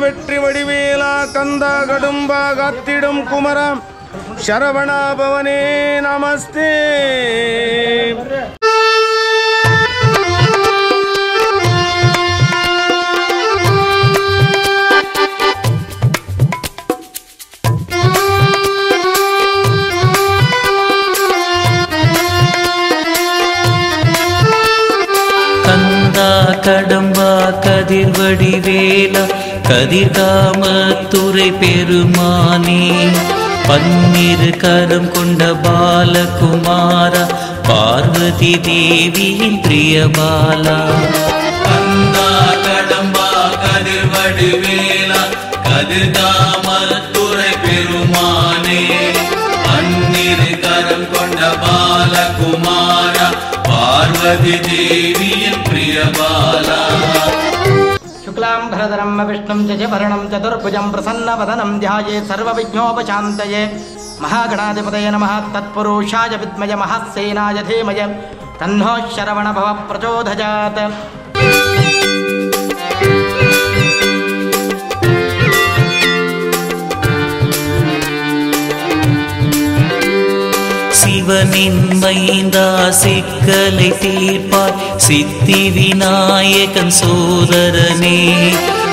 வெற்றி வடிவேலா கந்தா கடும்பா காத்திடும் குமரம் சரவண பவனே நமஸ்தே. கடம்பா கதிர்வடிவேலா கதிர்காமத்துறை பெருமானே பன்னிரு கரம் கொண்ட பாலகுமாரா பார்வதி தேவியின் பிரியபாலா. கந்தா கடம்பா கதிர்வடிவேலா கதிர்காமத்துறை பெருமானே பன்னிரு கரம் கொண்ட பாலகுமாரா பார்வதி தேவியின் பிரியபாலா. शुक्लां भरधरं विष्णुं जयवर्णं चतुर्भुजं प्रसन्नवदनं ध्यायेत् सर्वविघ्नोपशान्तये. महागणाधिपतये नमः. तत्पुरुषाय विद्महे महासेनाय धीमहि तन्नो शरवणभवः प्रचोदयात्. சிவனின் மைந்தா சிக்கலை தீர்ப்பாய் சித்தி விநாயகன் சோதரனே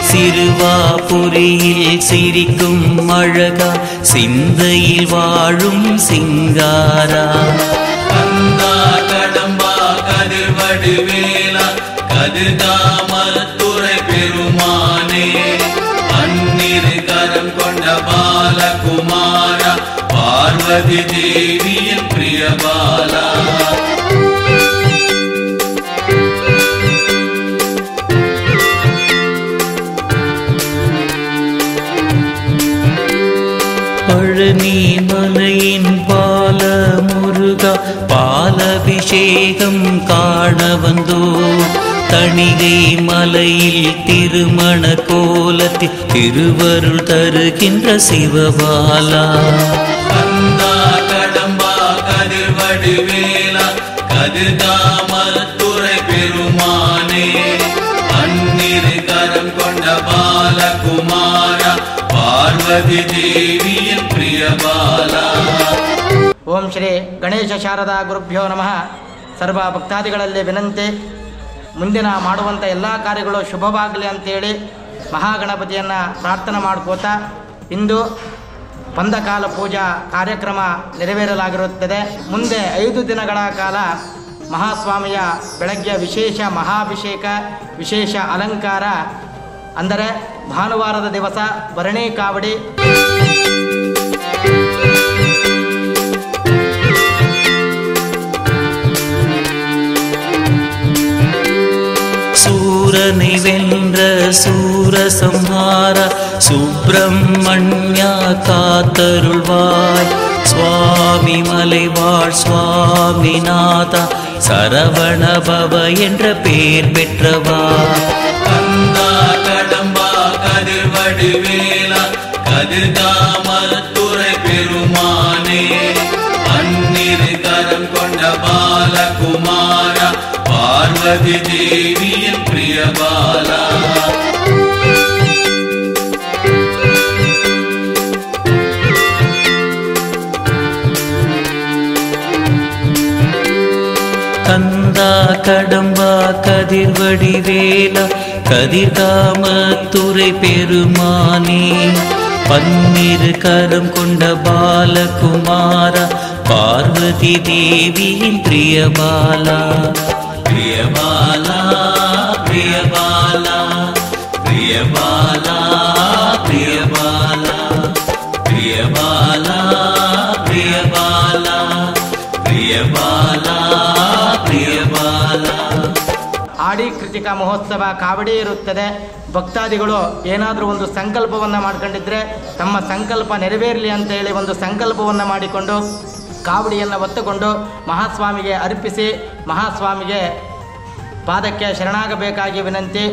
சிறுவாபுரியில் சிரிக்கும் அழகா சிந்தையில் வாழும் சிங்காரா. கந்தா கடம்பா கதிர்வடிவேலா கதிர்காமத்துறை பெருமானே பன்னிரு கரம் கொண்ட பாலகுமாரா பார்வதி தேவியின் பிரியபாலா. பழனி மலையின் பால முருகா பாலபிஷேகம் காண வந்தோ தணிகை மலையில் திருமண கோலத்தில் திருவருள் தருகின்ற சிவபாலா. கந்தா கடம்பா கதிர்வடிவேலா கதிர்காமத்துறை பெருமானே பன்னிரு கரம் கொண்ட பாலகுமாரா பார்வதி தேவியின் பிரியபாலா. ಓಂ ಶ್ರೀ ಗಣೇಶ ಶಾರದಾ ಗುರುಭ್ಯೋ ನಮಃ. ಸರ್ವ ಭಕ್ತಾದಿಗಳಲ್ಲಿ ವಿನಂತಿ, ಮುಂದಿನ ಮಾಡುವಂಥ ಎಲ್ಲ ಕಾರ್ಯಗಳು ಶುಭವಾಗಲಿ ಅಂತೇಳಿ ಮಹಾಗಣಪತಿಯನ್ನು ಪ್ರಾರ್ಥನೆ ಮಾಡ್ಕೋತಾ ಇಂದು ಪಂದಕಾಲ ಪೂಜಾ ಕಾರ್ಯಕ್ರಮ ನೆರವೇರಲಾಗಿರುತ್ತದೆ. ಮುಂದೆ 5 ದಿನಗಳ ಕಾಲ ಮಹಾಸ್ವಾಮಿಯ ಬೆಳಗ್ಗೆ ವಿಶೇಷ ಮಹಾಭಿಷೇಕ, ವಿಶೇಷ ಅಲಂಕಾರ, ಅಂದರೆ ಭಾನುವಾರದ ದಿವಸ ಭರಣಿ ಕಾವಡಿ, சூரனை வென்ற சூரசம்ஹார சுப்பிரமணியா காத்தருள்வாய் சுவாமி மலைவாழ் சுவாமிநாதா சரவணபவ என்ற பேர் பெற்றவா. கந்தா கடம்பா கதிர்வடிவேலா கதிர்காமத்துறை பெருமானே பன்னிரு கரம் கொண்ட பாலகுமாரா பார்வதி தேவியின் பிரியபாலா. கந்தா கடம்பா கதிர்வடிவேலா கதிர்காமத்துறை பெருமானே பன்னிரு கரம் கொண்ட பாலகுமாரா பார்வதி தேவியின் பிரியபாலா. பிரியபாலா பிரியபாலா பிரியபாலா பிரியபாலா பிரியபாலா பிரியபாலா பிரியபாலா பிரியபாಲಾ. ಆಡಿ ಕೃತಿಕಾ ಮಹೋತ್ಸವ ಕಾವಡಿ ಇರುತ್ತದೆ. ಭಕ್ತಾದಿಗಳು ಏನಾದರೂ ಒಂದು ಸಂಕಲ್ಪವನ್ನು ಮಾಡ್ಕೊಂಡಿದ್ರೆ ತಮ್ಮ ಸಂಕಲ್ಪ ನೆರವೇರಲಿ ಅಂತ ಹೇಳಿ ಒಂದು ಸಂಕಲ್ಪವನ್ನು ಮಾಡಿಕೊಂಡು ಕಾವಡಿಯನ್ನು ಹೊತ್ತುಕೊಂಡು ಮಹಾಸ್ವಾಮಿಗೆ ಅರ್ಪಿಸಿ ಮಹಾಸ್ವಾಮಿಗೆ ಪಾದಕ್ಕೆ ಶರಣಾಗಬೇಕಾಗಿ ವಿನಂತಿ.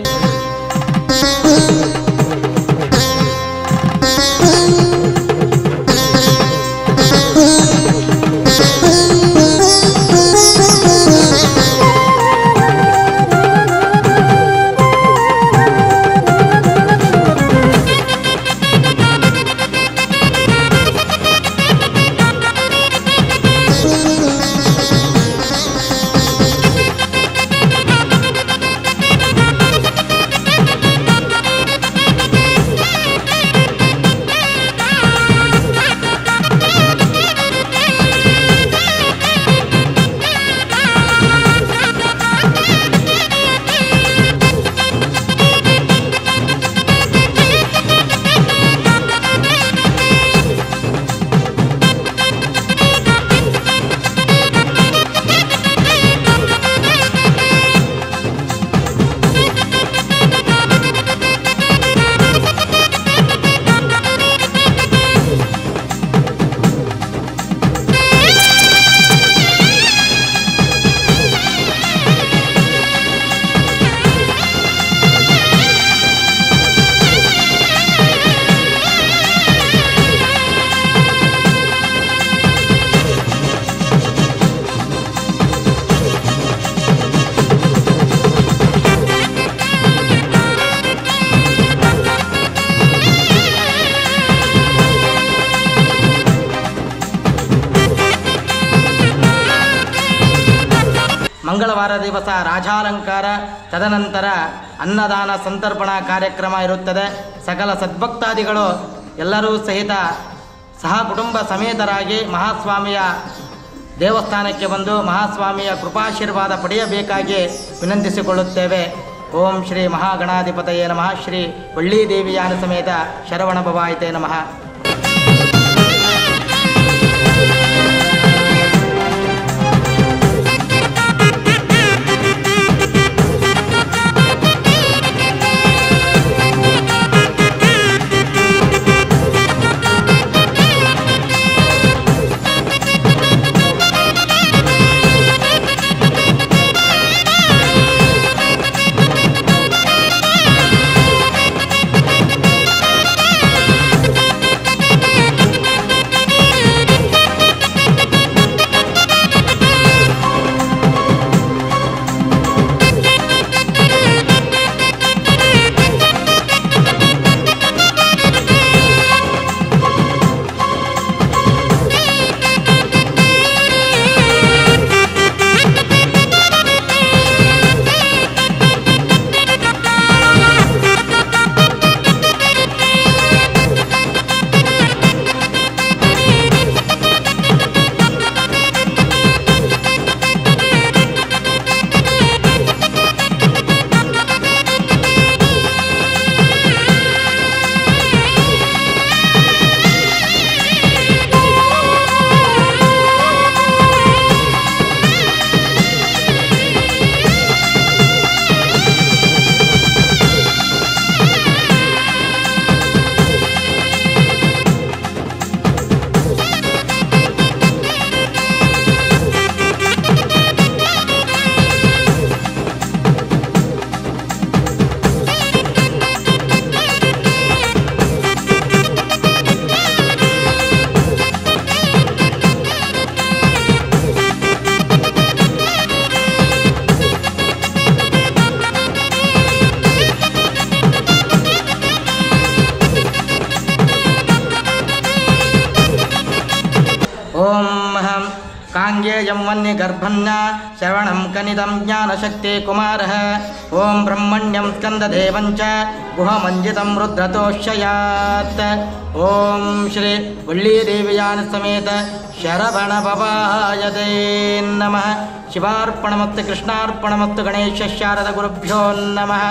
ಮಂಗಳವಾರ ದಿವಸ ರಾಜಾಲಂಕಾರ, ತದನಂತರ ಅನ್ನದಾನ ಸಂತರ್ಪಣಾ ಕಾರ್ಯಕ್ರಮ ಇರುತ್ತದೆ. ಸಕಲ ಸದ್ಭಕ್ತಾದಿಗಳು ಎಲ್ಲರೂ ಸಹಿತ ಸಹ ಕುಟುಂಬ ಸಮೇತರಾಗಿ ಮಹಾಸ್ವಾಮಿಯ ದೇವಸ್ಥಾನಕ್ಕೆ ಬಂದು ಮಹಾಸ್ವಾಮಿಯ ಕೃಪಾಶೀರ್ವಾದ ಪಡೆಯಬೇಕಾಗಿ ವಿನಂತಿಸಿಕೊಳ್ಳುತ್ತೇವೆ. ಓಂ ಶ್ರೀ ಮಹಾಗಣಾಧಿಪತಯೇ ನಮಃ. ಶ್ರೀ ವಳ್ಳೀದೇವಿಯಾನ ಸಮೇತ ಶರವಣ ಭವಾಯಿತೇ ನಮಃ. कांगेयं वन्य गर्भन्न श्रवणं कनिदं ज्ञानशक्ति कुमारः ओं ब्रह्मण्यं स्कंददेवं च गुहमंजितं रुद्रतोषयात् ओं श्री वल्लीदेव्यान समेत शरवण भवायते नमः। शिवार्पणमस्तु कृष्णार्पणमस्तु गणेश शारद गुरुभ्यो नमः।